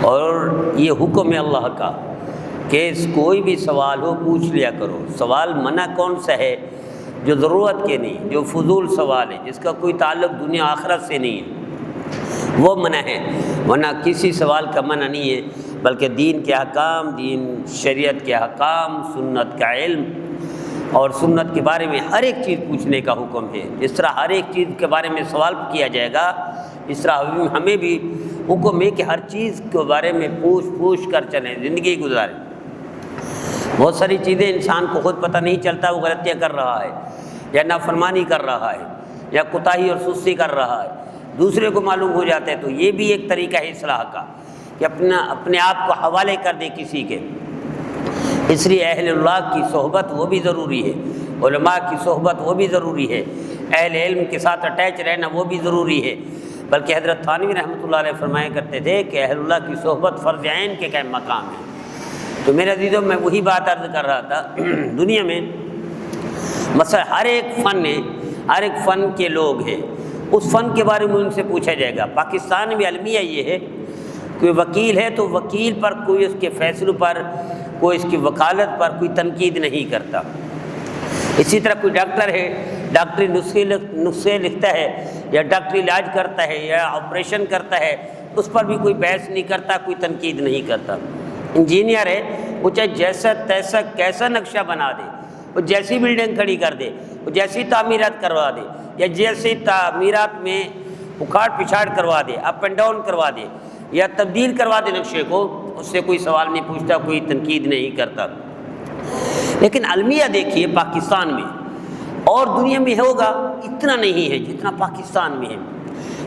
اور یہ حکم ہے اللہ کا کہ کوئی بھی سوال ہو پوچھ لیا کرو۔ سوال منع کون سا ہے؟ جو ضرورت کے نہیں، جو فضول سوال ہے، جس کا کوئی تعلق دنیا آخرت سے نہیں ہے، وہ منع ہے۔ ورنہ کسی سوال کا منع نہیں ہے، بلکہ دین کے احکام، دین شریعت کے احکام، سنت کا علم اور سنت کے بارے میں ہر ایک چیز پوچھنے کا حکم ہے۔ جس طرح ہر ایک چیز کے بارے میں سوال کیا جائے گا، اس طرح ہمیں بھی حکم ہے کہ ہر چیز کے بارے میں پوچھ کر چلیں، زندگی گزاریں۔ بہت ساری چیزیں انسان کو خود پتہ نہیں چلتا وہ غلطیاں کر رہا ہے، یا نافرمانی کر رہا ہے، یا کوتاہی اور سستی کر رہا ہے، دوسرے کو معلوم ہو جاتا ہے۔ تو یہ بھی ایک طریقہ ہے اصلاح کا کہ اپنے آپ کو حوالے کر دے کسی کے۔ اس لیے اہل اللہ کی صحبت وہ بھی ضروری ہے، علماء کی صحبت وہ بھی ضروری ہے، اہل علم کے ساتھ اٹیچ رہنا وہ بھی ضروری ہے۔ بلکہ حضرت تھانوی رحمۃ اللہ علیہ فرمایا کرتے تھے کہ اہل اللہ کی صحبت فرض عین کے قائم مقام ہے۔ تو میرے عزیزوں، میں وہی بات عرض کر رہا تھا، دنیا میں مثلا ہر ایک فن ہے، ہر ایک فن کے لوگ ہیں، اس فن کے بارے میں ان سے پوچھا جائے گا۔ پاکستان میں المیہ یہ ہے، کوئی وکیل ہے تو وکیل پر کوئی اس کے فیصلوں پر، کوئی اس کی وکالت پر کوئی تنقید نہیں کرتا۔ اسی طرح کوئی ڈاکٹر ہے، ڈاکٹری نسخے لکھتا ہے یا ڈاکٹری علاج کرتا ہے یا آپریشن کرتا ہے، اس پر بھی کوئی بحث نہیں کرتا، کوئی تنقید نہیں کرتا۔ انجینئر ہے، وہ چاہے جیسا تیسا کیسا نقشہ بنا دے، وہ جیسی بلڈنگ کھڑی کر دے، وہ جیسی تعمیرات کروا دے، یا جیسی تعمیرات میں اکھاڑ پچھاڑ کروا دے، اپ اینڈ ڈاؤن کروا دے، یا تبدیل کروا دے نقشے کو، اس سے کوئی سوال نہیں پوچھتا، کوئی تنقید نہیں کرتا۔ لیکن المیہ دیکھیے پاکستان میں اور دنیا میں ہوگا اتنا نہیں ہے جتنا پاکستان میں ہے،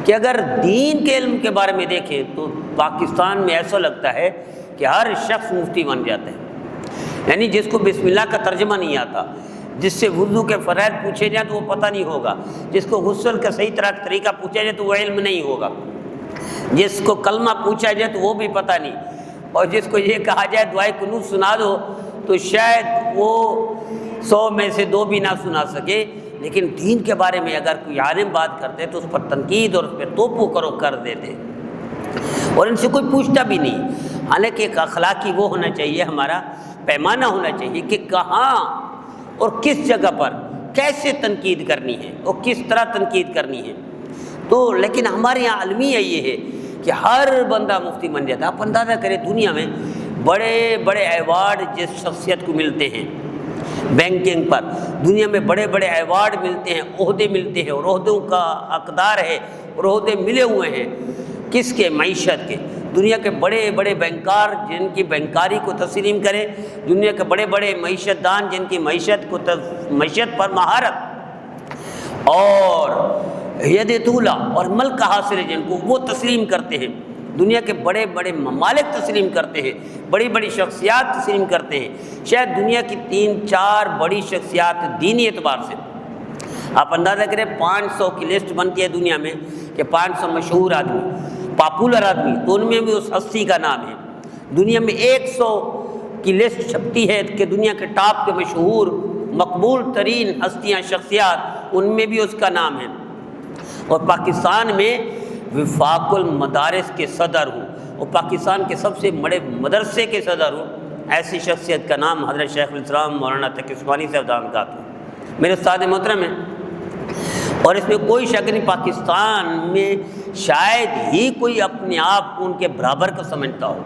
کہ اگر دین کے علم کے بارے میں دیکھیں تو پاکستان میں ایسا لگتا ہے کہ ہر شخص مفتی بن جاتا ہے۔ یعنی جس کو بسم اللہ کا ترجمہ نہیں آتا، جس سے وضو کے فرائض پوچھے جائیں تو وہ پتہ نہیں ہوگا، جس کو غسل کا صحیح طریقہ پوچھا جائے تو وہ علم نہیں ہوگا، جس کو کلمہ پوچھا جائے تو وہ بھی پتہ نہیں، اور جس کو یہ کہا جائے دعائے قنوت سنا دو تو شاید وہ 100 میں سے 2 بھی نہ سنا سکے۔ لیکن دین کے بارے میں اگر کوئی عالم بات کرتے تو اس پر تنقید اور اس پہ توپو کرو کر دیتے، اور ان سے کوئی پوچھتا بھی نہیں۔ حالانکہ ایک اخلاقی وہ ہونا چاہیے، ہمارا پیمانہ ہونا چاہیے کہ کہاں اور کس جگہ پر کیسے تنقید کرنی ہے اور کس طرح تنقید کرنی ہے۔ تو لیکن ہمارے یہاں المیہ یہ ہے کہ ہر بندہ مفتی بن جاتا ہے۔ آپ اندازہ کریں دنیا میں بڑے بڑے ایوارڈ جس شخصیت کو ملتے ہیں بینکنگ پر، دنیا میں بڑے بڑے ایوارڈ ملتے ہیں، عہدے ملتے ہیں، اور عہدوں کا حقدار ہے اور عہدے ملے ہوئے ہیں کس کے؟ معیشت کے۔ دنیا کے بڑے بڑے بینکار جن کی بینکاری کو تسلیم کرے، دنیا کے بڑے بڑے معیشت دان جن کی معیشت پر مہارت اور ید طولہ اور ملک حاصل ہے جن کو، وہ تسلیم کرتے ہیں۔ دنیا کے بڑے بڑے ممالک تسلیم کرتے ہیں، بڑی بڑی شخصیات تسلیم کرتے ہیں۔ شاید دنیا کی 3-4 بڑی شخصیات دینی اعتبار سے، آپ اندازہ کریں 500 کی لسٹ بنتی ہے دنیا میں کہ 500 مشہور آدمی، پاپولر آدمی، تو ان میں بھی اس ہستی کا نام ہے۔ دنیا میں 100 کی لسٹ چھپتی ہے کہ دنیا کے ٹاپ کے مشہور مقبول ترین ہستیاں، شخصیات، ان میں بھی اس کا نام ہے۔ اور پاکستان میں وفاق المدارس کے صدر ہوں، اور پاکستان کے سب سے بڑے مدرسے کے صدر ہوں، ایسی شخصیت کا نام حضرت شیخ الاسلام مولانا تقی عثمانی صاحب دامت ہے، میرے استاد محترم ہیں۔ اور اس میں کوئی شک نہیں، پاکستان میں شاید ہی کوئی اپنے آپ کو ان کے برابر کا سمجھتا ہو۔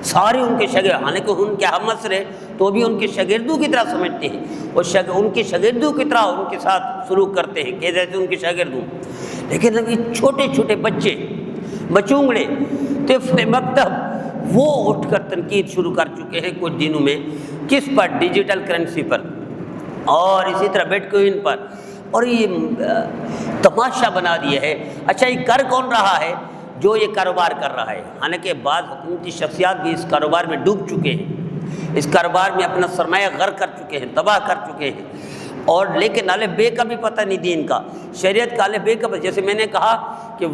سارے ان کے شاگرد، حالانکہ ان کے ہم عصر ہیں تو بھی ان کے شاگردوں کی طرح سمجھتے ہیں، اور ان کے شاگردوں کی طرح ان کے ساتھ سلوک کرتے ہیں کہ جیسے ان کے شاگرد ہوں۔ لیکن ابھی چھوٹے چھوٹے بچے، بچونگڑے، طفل مکتب، وہ اٹھ کر تنقید شروع کر چکے ہیں کچھ دنوں میں۔ کس پر؟ ڈیجیٹل کرنسی پر، اور اسی طرح بٹ کوئن پر، اور یہ تماشا بنا دیا ہے۔ اچھا، یہ کر کون رہا ہے؟ جو یہ کاروبار کر رہا ہے۔ حالانکہ بعض حکومتی شخصیات بھی اس کاروبار میں ڈوب چکے ہیں، اس کاروبار میں اپنا سرمایہ غرق کر چکے ہیں، تباہ کر چکے ہیں، اور لیکن الف بے کا بھی پتہ نہیں دین کا، شریعت کا الف بے کا۔ جیسے میں نے کہا کہ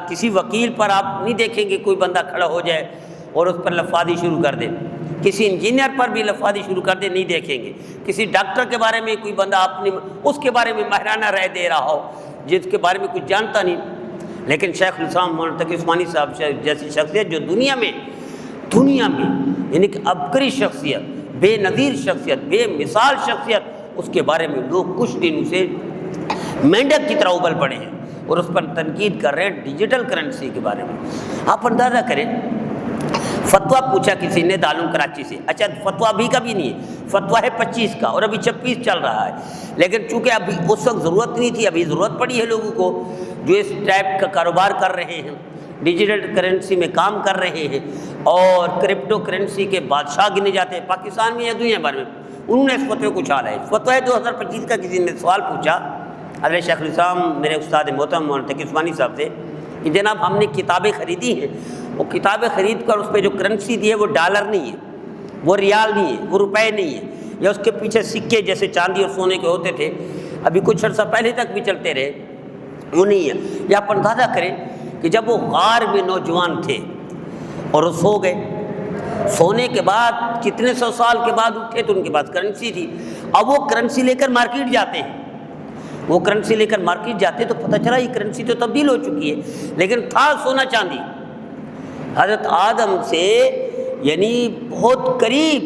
کسی وکیل پر آپ نہیں دیکھیں گے کوئی بندہ کھڑا ہو جائے اور اس پر لفاظی شروع کر دے، کسی انجینئر پر بھی لفاظی شروع کر دے، نہیں دیکھیں گے۔ کسی ڈاکٹر کے بارے میں کوئی بندہ اپنی اس کے بارے میں ماہرانہ رائے دے رہا ہو جس کے بارے میں کچھ جانتا نہیں۔ لیکن شیخ الاسلام مولانا تقی عثمانی صاحب جیسی شخصیت جو دنیا میں دنیا میں یعنی کہ عبقری شخصیت، بے نظیر شخصیت، بے مثال شخصیت، اس کے بارے میں لوگ کچھ دنوں سے مینڈک کی طرح ابل پڑے ہیں اور اس پر تنقید کر رہے ہیں ڈیجیٹل کرنسی کے بارے میں۔ آپ اندازہ کریں، فتویٰ پوچھا کسی نے دارالعلوم کراچی سے، اچھا فتویٰ ابھی کا بھی نہیں ہے، فتویٰ ہے 25 کا اور ابھی 26 چل رہا ہے، لیکن چونکہ ابھی اس وقت ضرورت نہیں تھی، ابھی ضرورت پڑی ہے لوگوں کو جو اس ٹائپ کا کاروبار کر رہے ہیں، ڈیجیٹل کرنسی میں کام کر رہے ہیں اور کرپٹو کرنسی کے بادشاہ گنے جاتے ہیں پاکستان میں یا دنیا بھر میں، انہوں نے اس فتوے کو اچھالا ہے۔ فتویٰ 2025 کا کسی نے سوال پوچھا حضرت شیخ الاسلام میرے استاد محترم مولانا تقی عثمانی صاحب سے کہ جناب ہم نے کتابیں خریدی ہیں، وہ کتابیں خرید کر اس پہ جو کرنسی دی ہے وہ ڈالر نہیں ہے، وہ ریال نہیں ہے، وہ روپے نہیں ہے، یا اس کے پیچھے سکے جیسے چاندی اور سونے کے ہوتے تھے ابھی کچھ عرصہ پہلے تک بھی چلتے رہے، وہ نہیں ہے۔ یا آپ اندازہ کریں کہ جب وہ غار میں نوجوان تھے اور وہ سو گئے، سونے کے بعد کتنے سو سال کے بعد اٹھے تو ان کے پاس کرنسی تھی، اب وہ کرنسی لے کر مارکیٹ جاتے ہیں، وہ کرنسی لے کر مارکیٹ جاتے تو پتہ چلا یہ کرنسی تو تبدیل ہو چکی ہے، لیکن تھا سونا چاندی۔ حضرت آدم سے یعنی بہت قریب،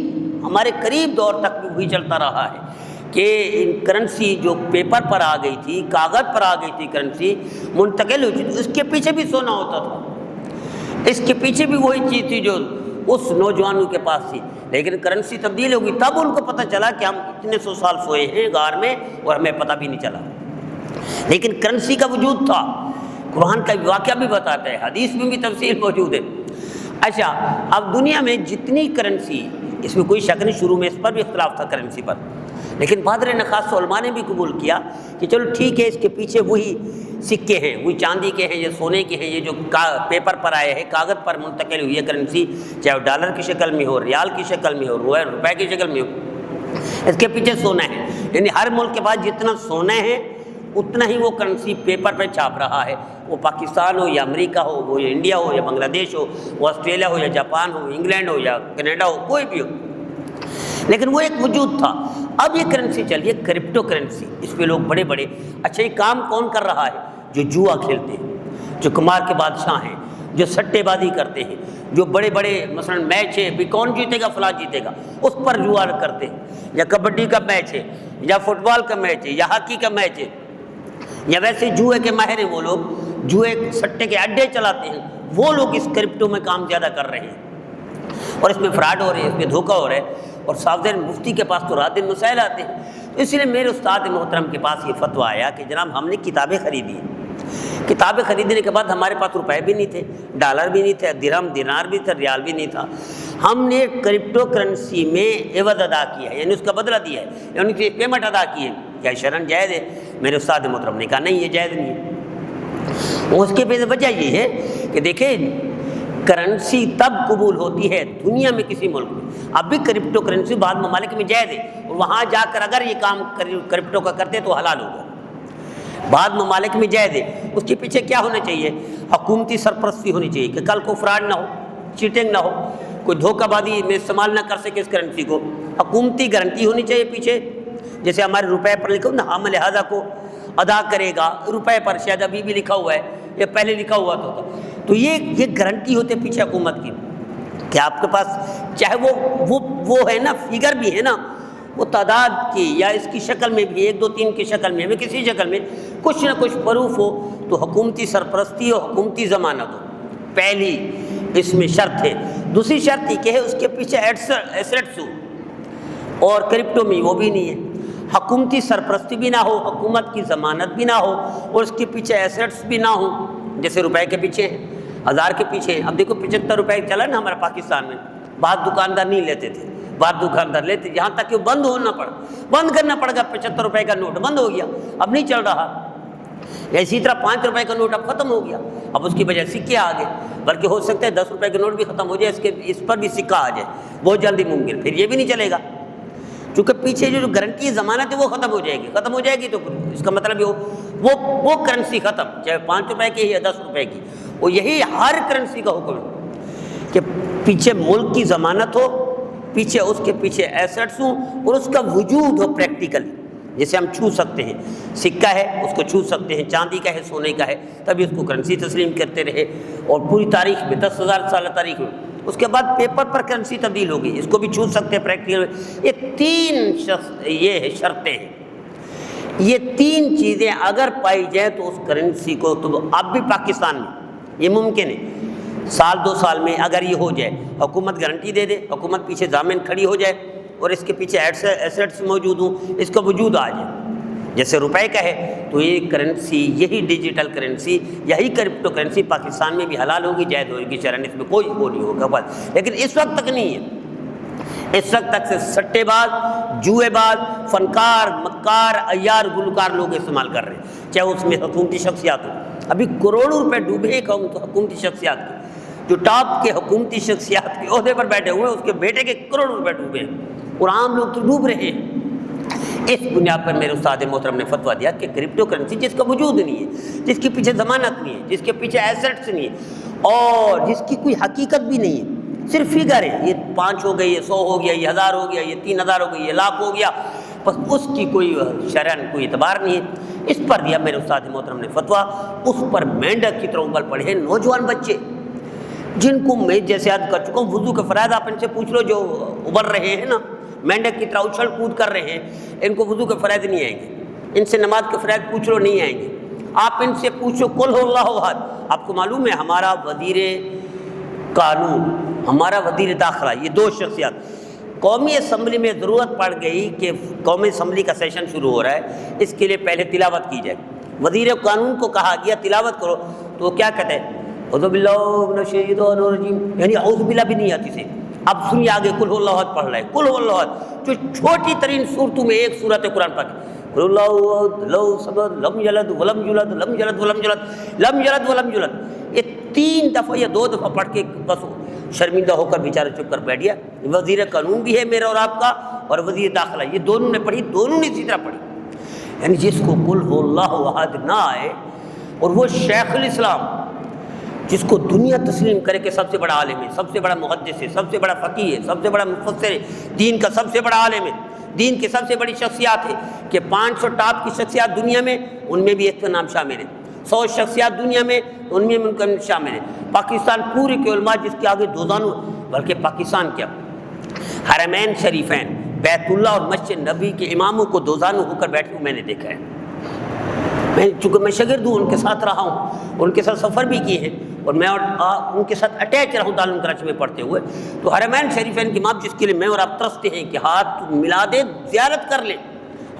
ہمارے قریب دور تک بھی وہی چلتا رہا ہے کہ کرنسی جو پیپر پر آ گئی تھی، کاغذ پر آ گئی تھی کرنسی منتقل ہو چکی، اس کے پیچھے بھی سونا ہوتا تھا، اس کے پیچھے بھی وہی چیز تھی جو اس نوجوانوں کے پاس تھی، لیکن کرنسی تبدیل ہو گئی، تب ان کو پتہ چلا کہ ہم اتنے سو سال سوئے ہیں غار میں اور ہمیں پتہ بھی نہیں چلا، لیکن کرنسی کا وجود تھا۔ قرآن کا واقعہ بھی بتاتا ہے، حدیث میں بھی تفصیل موجود ہے۔ اچھا، اب دنیا میں جتنی کرنسی، اس میں کوئی شک نہیں، شروع میں اس پر بھی اختلاف تھا کرنسی پر، لیکن بادر نخاس علماء نے بھی قبول کیا کہ چلو ٹھیک ہے، اس کے پیچھے وہی سکے ہیں، وہی چاندی کے ہیں یا سونے کے ہیں، یہ جو پیپر پر آئے ہیں، کاغذ پر منتقل ہوئی ہے کرنسی، چاہے وہ ڈالر کی شکل میں ہو، ریال کی شکل میں ہو، روپے کی شکل میں ہو، اس کے پیچھے سونا ہے، یعنی ہر ملک کے پاس جتنا سونا ہے اتنا ہی وہ کرنسی پیپر پہ چھاپ رہا ہے، وہ پاکستان ہو یا امریکہ ہو، وہ یا انڈیا ہو یا بنگلہ دیش ہو، وہ آسٹریلیا ہو یا جاپان ہو، انگلینڈ ہو یا کینیڈا ہو، کوئی بھی ہو، لیکن وہ ایک وجود تھا۔ اب یہ کرنسی چلیے کرپٹو کرنسی، اس پہ لوگ بڑے بڑے، اچھا یہ کام کون کر رہا ہے؟ جو جوا کھیلتے ہیں، جو قمار کے بادشاہ ہیں، جو سٹے بازی کرتے ہیں، جو بڑے بڑے مثلا میچ ہے بھی کون جیتے گا فلاں جیتے گا اس پر جوا کرتے ہیں، یا کبڈی کا میچ ہے یا فٹ بال کا میچ ہے یا ہاکی کا میچ ہے، یا ویسے جوئے کے ماہر ہیں وہ لوگ، جوئے سٹے کے اڈے چلاتے ہیں، وہ لوگ اس کرپٹو میں کام زیادہ کر رہے ہیں اور اس میں فراڈ ہو رہے ہیں، اس میں دھوکہ ہو رہا ہے، اور صاف ذہن مفتی کے پاس تو رات دن مسائل آتے ہیں۔ تو اس لیے میرے استاد محترم کے پاس یہ فتویٰ آیا کہ جناب ہم نے کتابیں خریدی ہیں، کتابیں خریدنے کے بعد ہمارے پاس روپے بھی نہیں تھے، ڈالر بھی نہیں تھے، درہم دینار بھی تھا، ریال بھی نہیں تھا، ہم نے کرپٹو کرنسی میں عوض ادا کیا ہے، یعنی اس کا بدلہ دیا ہے، یعنی کہ پیمنٹ ادا کی ہے، کیا شرعاً جائز ہے؟ میرے استاد محترم نے کہا نہیں، یہ جائز نہیں ہے۔ اس کے پیچھے وجہ یہ ہے کہ دیکھیں کرنسی تب قبول ہوتی ہے دنیا میں کسی ملک میں، اب بھی کرپٹو کرنسی بعض ممالک میں جائز ہے، اور وہاں جا کر اگر یہ کام کرپٹو کا کرتے تو حلال ہوگا، بعض ممالک میں جائز ہے۔ اس کے پیچھے کیا ہونا چاہیے؟ حکومتی سرپرستی ہونی چاہیے کہ کل کو فراڈ نہ ہو، چیٹنگ نہ ہو، کوئی دھوکہ بازی میں استعمال نہ کر سکے اس کرنسی کو، حکومتی گارنٹی ہونی چاہیے پیچھے، جیسے ہمارے روپے پر لکھا ہو نا ہم لہذا کو ادا کرے گا، روپے پر شاید ابھی بھی لکھا ہوا ہے یا پہلے لکھا ہوا تو یہ گارنٹی ہوتے پیچھے حکومت کی کہ آپ کے پاس چاہے وہ ہے نا، فگر بھی ہے نا، وہ تعداد کی یا اس کی شکل میں بھی 1 2 3 کی شکل میں کسی شکل میں کچھ نہ کچھ پروف ہو، تو حکومتی سرپرستی ہو، حکومتی ضمانت ہو، پہلی اس میں شرط ہے۔ دوسری شرط یہ کہ ہے اس کے پیچھے ایسٹس ہو، اور کرپٹو میں وہ بھی نہیں ہے، حکومتی سرپرستی بھی نہ ہو، حکومت کی ضمانت بھی نہ ہو، اور اس کے پیچھے ایسٹس بھی نہ ہوں، جیسے روپے کے پیچھے ہیں، 1000 کے پیچھے ہیں۔ اب دیکھو 75 روپے چلا نا ہمارا پاکستان میں، بعض دکاندار نہیں لیتے تھے، بعض دکاندار لیتے، یہاں تک کہ وہ بند کرنا پڑ گا، 75 روپے کا نوٹ بند ہو گیا، اب نہیں چل رہا۔ اسی طرح 5 روپے کا نوٹ اب ختم ہو گیا، اب اس کی بجائے سکے آ گئے، بلکہ ہو سکتا ہے 10 روپے کا نوٹ بھی ختم ہو جائے، اس پر بھی سکہ آ جائے بہت جلدی ممکن، پھر یہ بھی نہیں چلے گا، چونکہ پیچھے جو گارنٹی ضمانت ہے وہ ختم ہو جائے گی تو اس کا مطلب وہ کرنسی ختم، چاہے 5 روپے کی یا 10 روپے کی، وہ یہی ہر کرنسی کا حکم ہے کہ پیچھے ملک کی ضمانت ہو، پیچھے اس کے پیچھے ایسٹس ہوں، اور اس کا وجود ہو پریکٹیکلی، جیسے ہم چھو سکتے ہیں، سکہ ہے اس کو چھو سکتے ہیں، چاندی کا ہے، سونے کا ہے، تبھی اس کو کرنسی تسلیم کرتے رہے، اور پوری تاریخ میں 10,000 سال تاریخ میں اس کے بعد پیپر پر کرنسی تبدیل ہوگی، اس کو بھی چھوٹ سکتے ہیں پریکٹیکل میں۔ یہ تین شرطیں ہیں، یہ تین چیزیں اگر پائی جائیں تو اس کرنسی کو، تو اب بھی پاکستان میں یہ ممکن ہے، سال 2 سال میں اگر یہ ہو جائے، حکومت گارنٹی دے دے، حکومت پیچھے ضامن کھڑی ہو جائے اور اس کے پیچھے ایسیٹس موجود ہوں، اس کا وجود آ جائے، جیسے روپے کا ہے، تو یہ کرنسی، یہی ڈیجیٹل کرنسی، یہی کرپٹو کرنسی پاکستان میں بھی حلال ہوگی، جائز ہوگی شرعاً، اس میں کوئی وہ نہیں ہوگا بس۔ لیکن اس وقت تک نہیں ہے، اس وقت تک سے سٹے باز، جوئے باز، فنکار، مکار، عیار، گلوکار لوگ استعمال کر رہے ہیں، چاہے اس میں حکومتی شخصیات ہو۔ ابھی کروڑوں روپے ڈوبے ہیں حکومتی شخصیات کے، جو ٹاپ کے حکومتی شخصیات کے عہدے پر بیٹھے ہوئے ہیں، اس کے بیٹے کے کروڑوں روپے ڈوبے ہیں، اور عام لوگ تو ڈوب رہے ہیں۔ اس بنیاد پر میرے استاد محترم نے فتویٰ دیا کہ کرپٹو کرنسی جس کا وجود نہیں ہے، جس کے پیچھے ضمانت نہیں ہے، جس کے پیچھے ایسٹس نہیں ہے، اور جس کی کوئی حقیقت بھی نہیں ہے، صرف فگر ہے، یہ 5 ہو گئی، یہ 100 ہو گیا، یہ 1000 ہو گیا، یہ 3000 ہو گئی، یہ لاکھ ہو گیا، بس اس کی کوئی شرعاً کوئی اعتبار نہیں ہے۔ اس پر دیا میرے استاد محترم نے فتویٰ، اس پر مینڈک کی طرح ابل پڑے ہیں نوجوان بچے، جن کو میں جیسے یاد کر چکا ہوں، وضو کے فرائض آپ ان سے پوچھ لو، جو ابل رہے ہیں نا، مینڈک کی طرح اچھل کود کر رہے ہیں، ان کو وضو کے فرائض نہیں آئیں گے، ان سے نماز کے فرائض پوچھ لو، نہیں آئیں گے۔ آپ ان سے پوچھو قل هو اللہ احد، آپ کو معلوم ہے ہمارا وزیر قانون، ہمارا وزیر داخلہ، یہ 2 شخصیات، قومی اسمبلی میں ضرورت پڑ گئی کہ قومی اسمبلی کا سیشن شروع ہو رہا ہے، اس کے لیے پہلے تلاوت کی جائے، وزیر قانون کو کہا گیا تلاوت کرو، تو وہ کیا کہتے ہیں، اعوذ باللہ من الشیطان الرجیم، یعنی اعوذ باللہ بھی نہیں آتی سے۔ اب سنیے آگے قل هو اللہ احد پڑھ رہے ہیں، قل هو اللہ احد، جو چھوٹی ترین صورتوں میں ایک صورت قرآن پاک، قل اللہ احد لو صمد لم یلد ولم یولد لم یلد ولم یولد لم یلد ولم یولد، یہ 3 دفعہ یا 2 دفعہ پڑھ کے بس شرمندہ ہو کر بیچارہ چپ کر بیٹھ گیا۔ وزیر قانون بھی ہے میرا اور آپ کا، اور وزیر داخلہ، یہ دونوں نے پڑھی، دونوں نے اسی طرح پڑھی۔ یعنی جس کو قل هو اللہ احد نہ آئے، اور وہ شیخ الاسلام جس کو دنیا تسلیم کرے کہ سب سے بڑا عالم ہے، سب سے بڑا محدث ہے، سب سے بڑا فقیہ ہے، سب سے بڑا مفسر ہے، دین کا سب سے بڑا عالم ہے، دین کی سب سے بڑی شخصیات ہے، کہ 500 ٹاپ کی شخصیات دنیا میں، ان میں بھی ایک کا نام شامل ہے، 100 شخصیات دنیا میں، ان میں ان کا شامل ہے، پاکستان پورے کے علماء جس کے آگے دوزانو، بلکہ پاکستان کیا، حرمین شریفین، بیت اللہ اور مسجد نبی کے اماموں کو دوزانو ہو کر بیٹھے ہوئے میں نے دیکھا ہے۔ چونکہ میں شاگرد ہوں، ان کے ساتھ رہا ہوں، ان کے ساتھ سفر بھی کیے ہیں، اور میں ان کے ساتھ اٹیچ رہا ہوں دارالعلوم کراچی میں پڑھتے ہوئے، تو حرمین شریفین کی امام جس کے لیے میں اور آپ ترستے ہیں کہ ہاتھ ملا دے، زیارت کر لیں،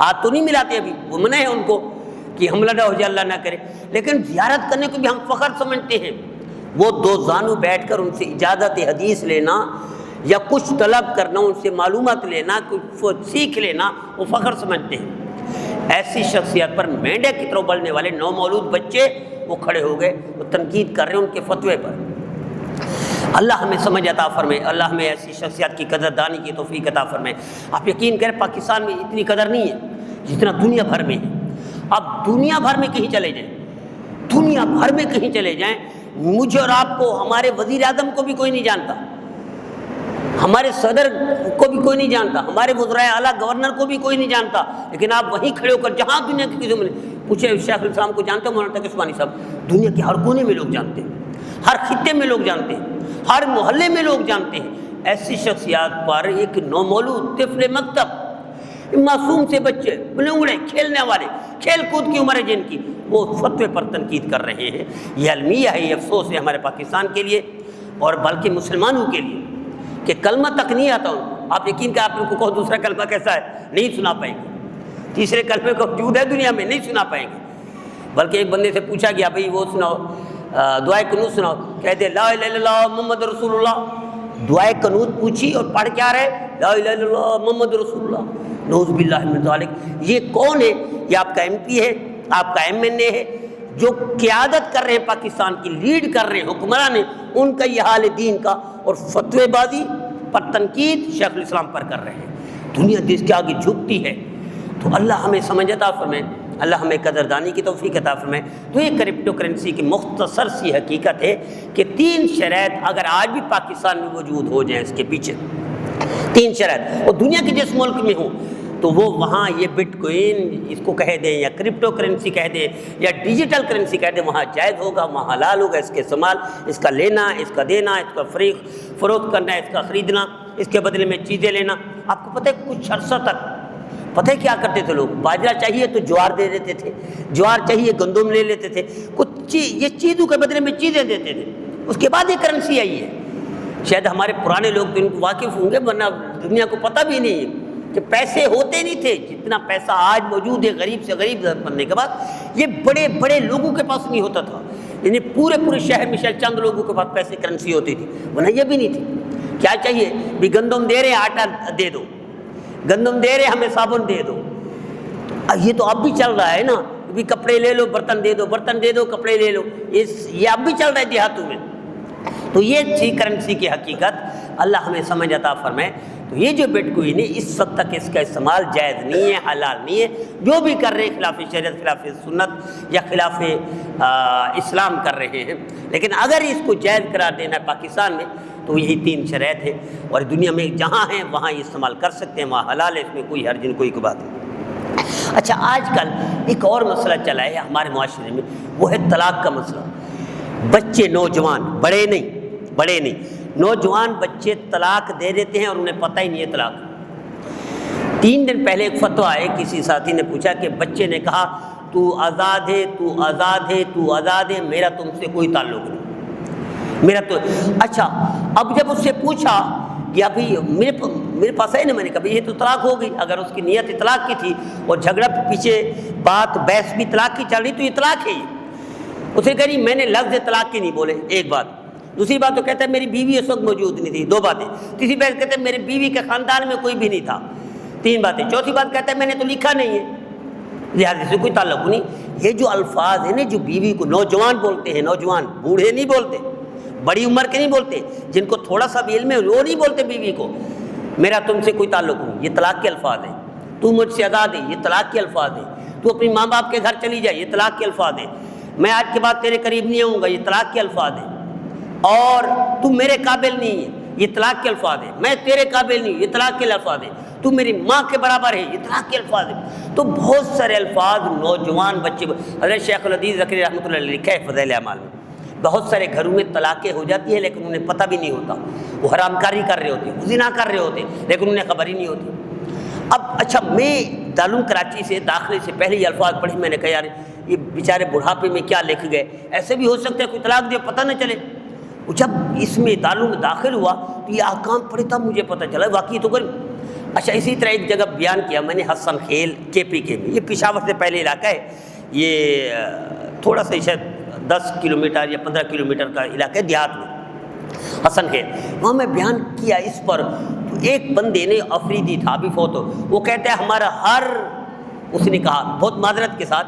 ہاتھ تو نہیں ملاتے ابھی، وہ منع ہے ان کو کہ حملہ نہ ہو جائے، اللہ نہ کرے، لیکن زیارت کرنے کو بھی ہم فخر سمجھتے ہیں۔ وہ 2 زانو بیٹھ کر ان سے اجازت حدیث لینا یا کچھ طلب کرنا، ان سے معلومات لینا، کچھ سیکھ لینا، وہ فخر سمجھتے ہیں۔ ایسی شخصیت پر مینڈک کی طرح بلنے والے نومولود بچے وہ کھڑے ہو گئے، وہ تنقید کر رہے ہیں ان کے فتوے پر۔ اللہ ہمیں سمجھ عطا فرمائے، اللہ ہمیں ایسی شخصیات کی قدر دانی کی توفیق عطا فرمائے۔ آپ یقین کریں پاکستان میں اتنی قدر نہیں ہے جتنا دنیا بھر میں ہے۔ اب دنیا بھر میں کہیں چلے جائیں، دنیا بھر میں کہیں چلے جائیں، مجھے اور آپ کو، ہمارے وزیر اعظم کو بھی کوئی نہیں جانتا، ہمارے صدر کو بھی کوئی نہیں جانتا، ہمارے وزرائے اعلیٰ گورنر کو بھی کوئی نہیں جانتا، لیکن آپ وہیں کھڑے ہو کر جہاں دنیا کی کسی میں پوچھے شیخ الاسلام کو جانتے ہیں مولانا تقی عثمانی صاحب، دنیا کے ہر کونے میں لوگ جانتے ہیں، ہر خطے میں لوگ جانتے ہیں، ہر محلے میں لوگ جانتے ہیں۔ ایسی شخصیات پر ایک نومولود طفل مکتب، معصوم سے بچے، بلنگڑے، کھیلنے والے، کھیل کود کی عمر ہے جن کی، وہ فتوے پر تنقید کر رہے ہیں۔ یہ المیہ ہے، یہ افسوس ہے ہمارے پاکستان کے لیے، اور بلکہ مسلمانوں کے لیے، کہ کلمہ تک نہیں آتا ان کو۔ آپ یقین کہ آپ ان کو کہو دوسرا کلمہ کیسا ہے، نہیں سنا پائیں گے، تیسرے کلمے کا وجود ہے دنیا میں، نہیں سنا پائیں گے۔ بلکہ ایک بندے سے پوچھا گیا بھئی وہ سناؤ، دعائے قنوت سناؤ، کہتے لا الہ الا اللہ محمد رسول اللہ، دعائے قنوت پوچھی اور پڑھ کیا رہے، لا الہ الا اللہ محمد رسول اللہ، نعوذ باللہ من ذالک۔ یہ کون ہے؟ یہ آپ کا ایم پی ہے، آپ کا ایم این اے ہے، جو قیادت کر رہے ہیں پاکستان کی، لیڈ کر رہے ہیں، حکمران ہیں، ان کا یہ حال ہے دین کا، اور فتوے بازی پر تنقید شیخ الاسلام پر کر رہے ہیں۔ دنیا جس کے آگے جھکتی ہے، تو اللہ ہمیں سمجھ عطا فرمائے، اللہ ہمیں قدردانی کی توفیق عطا فرمائے۔ تو یہ کرپٹو کرنسی کی مختصر سی حقیقت ہے کہ 3 شرائط اگر آج بھی پاکستان میں وجود ہو جائیں، اس کے پیچھے 3 شرائط، اور دنیا کے جس ملک میں ہوں، تو وہ وہاں یہ بٹ کوئن اس کو کہہ دیں یا کرپٹو کرنسی کہہ دیں یا ڈیجیٹل کرنسی کہہ دیں، وہاں جائز ہوگا، وہاں حلال ہوگا اس کے استعمال، اس کا لینا، اس کا دینا، اس کا فروخت کرنا، اس کا خریدنا، اس کے بدلے میں چیزیں لینا۔ آپ کو پتہ ہے کچھ عرصہ تک پتہ ہے کیا کرتے تھے لوگ؟ باجرہ چاہیے تو جوار دے دیتے تھے، جوار چاہیے گندم لے لیتے تھے، کچھ یہ چیزوں کے بدلے میں چیزیں دیتے تھے۔ اس کے بعد یہ کرنسی آئی ہے۔ شاید ہمارے پرانے لوگ تو ان کو واقف ہوں گے، ورنہ دنیا کو پتہ بھی نہیں ہے کہ پیسے ہوتے نہیں تھے جتنا پیسہ آج موجود ہے غریب سے غریب بننے کے بعد۔ یہ بڑے بڑے لوگوں کے پاس نہیں ہوتا تھا، یعنی پورے شہر میں شاید چند لوگوں کے پاس پیسے کرنسی ہوتی تھی، ورنہ یہ بھی نہیں تھی۔ کیا چاہیے بھی گندم دے رہے آٹا دے دو، گندم دے رہے ہمیں صابن دے دو۔ یہ تو اب بھی چل رہا ہے نا، بھی کپڑے لے لو برتن دے دو، برتن دے دو کپڑے لے لو، یہ اب بھی چل رہا ہے دیہاتوں میں۔ تو یہ تھی کرنسی کی حقیقت، اللہ ہمیں سمجھ عطا فرمائے۔ تو یہ جو بٹ کوئن ہے اس وقت تک اس کا استعمال جائز نہیں ہے، حلال نہیں ہے۔ جو بھی کر رہے ہیں خلاف شریعت، خلاف سنت یا خلاف اسلام کر رہے ہیں، لیکن اگر اس کو جائز قرار دینا ہے پاکستان میں تو یہی 3 شرائط ہے، اور دنیا میں جہاں ہیں وہاں یہ استعمال کر سکتے ہیں، وہاں حلال ہے، اس میں کوئی حرج نہیں، کوئی بات نہیں۔ اچھا، آج کل ایک اور مسئلہ چلا ہے ہمارے معاشرے میں، وہ ہے طلاق کا مسئلہ۔ بچے نوجوان، بڑے نہیں، نوجوان بچے طلاق دے دیتے ہیں اور انہیں پتہ ہی نہیں ہے طلاق۔ 3 دن پہلے ایک فتویٰ آئے، کسی ساتھی نے پوچھا کہ بچے نے کہا تو آزاد ہے، تو آزاد ہے، تو آزاد ہے، میرا تم سے کوئی تعلق نہیں، میرا تو۔ اچھا، اب جب اس سے پوچھا کہ ابھی میرے پاس ہے نا، میں نے کہا یہ تو طلاق ہو گئی، اگر اس کی نیت اطلاق کی تھی اور جھگڑا پیچھے بحث بھی طلاق کی چل رہی تو یہ طلاق ہے۔ اس نے کہا نہیں، میں نے لفظ طلاق کی نہیں بولے، ایک بات۔ دوسری بات تو کہتا ہے میری بیوی اس وقت موجود نہیں تھی، 2 باتیں۔ تیسری بات کہتا ہے میری بیوی کے خاندان میں کوئی بھی نہیں تھا، 3 باتیں۔ چوتھی بات کہتا ہے میں نے تو لکھا نہیں ہے، لہٰذا سے کوئی تعلق نہیں۔ یہ جو الفاظ ہیں نا، جو بیوی کو نوجوان بولتے ہیں، نوجوان، بوڑھے نہیں بولتے، بڑی عمر کے نہیں بولتے، جن کو تھوڑا سا بھی علم ہے وہ نہیں بولتے بیوی کو میرا تم سے کوئی تعلق نہیں، یہ طلاق کے الفاظ ہیں۔ تو مجھ سے آزاد ہے، یہ طلاق کے الفاظ ہیں۔ تو اپنی ماں باپ کے گھر چلی جائے، یہ طلاق کے الفاظ ہیں۔ میں آج کے بعد تیرے قریب نہیں آؤں گا، یہ طلاق کے الفاظ ہیں۔ اور تم میرے قابل نہیں ہے، یہ طلاق کے الفاظ ہیں۔ میں تیرے قابل نہیں، یہ طلاق کے الفاظ ہیں۔ تو میری ماں کے برابر ہے، یہ طلاق کے الفاظ ہیں۔ تو بہت سارے الفاظ نوجوان بچے، حضرت شیخ الحدیث زکریا رحمۃ اللہ علیہ لکھا ہے فضائل اعمال میں، بہت سارے گھروں میں طلاقیں ہو جاتی ہیں لیکن انہیں پتہ بھی نہیں ہوتا، وہ حرام کاری کر رہے ہوتے ہیں، زنا کر رہے ہوتے ہیں، لیکن انہیں خبر ہی نہیں ہوتی۔ اب اچھا، میں دارالعلوم کراچی سے داخلے سے پہلے یہ الفاظ پڑھے، میں نے کہا یار یہ بیچارے بڑھاپے میں کیا لکھ گئے، ایسے بھی ہو سکتا ہے کوئی طلاق دے پتہ نہ چلے۔ جب اس میں دارالعلوم میں داخل ہوا تو یہ احکام پڑھے تب مجھے پتہ چلا واقعی تو کریں۔ اچھا، اسی طرح ایک جگہ بیان کیا میں نے، حسن خیل KPK میں، یہ پشاور سے پہلے علاقہ ہے، یہ تھوڑا سا شاید 10 کلومیٹر یا 15 کلومیٹر کا علاقہ ہے دیہات میں، حسن خیل۔ وہاں میں بیان کیا اس پر، ایک بندے نے، افریدی تھا، ابھی فوت ہو، وہ کہتا ہے ہمارا اس نے کہا بہت معذرت کے ساتھ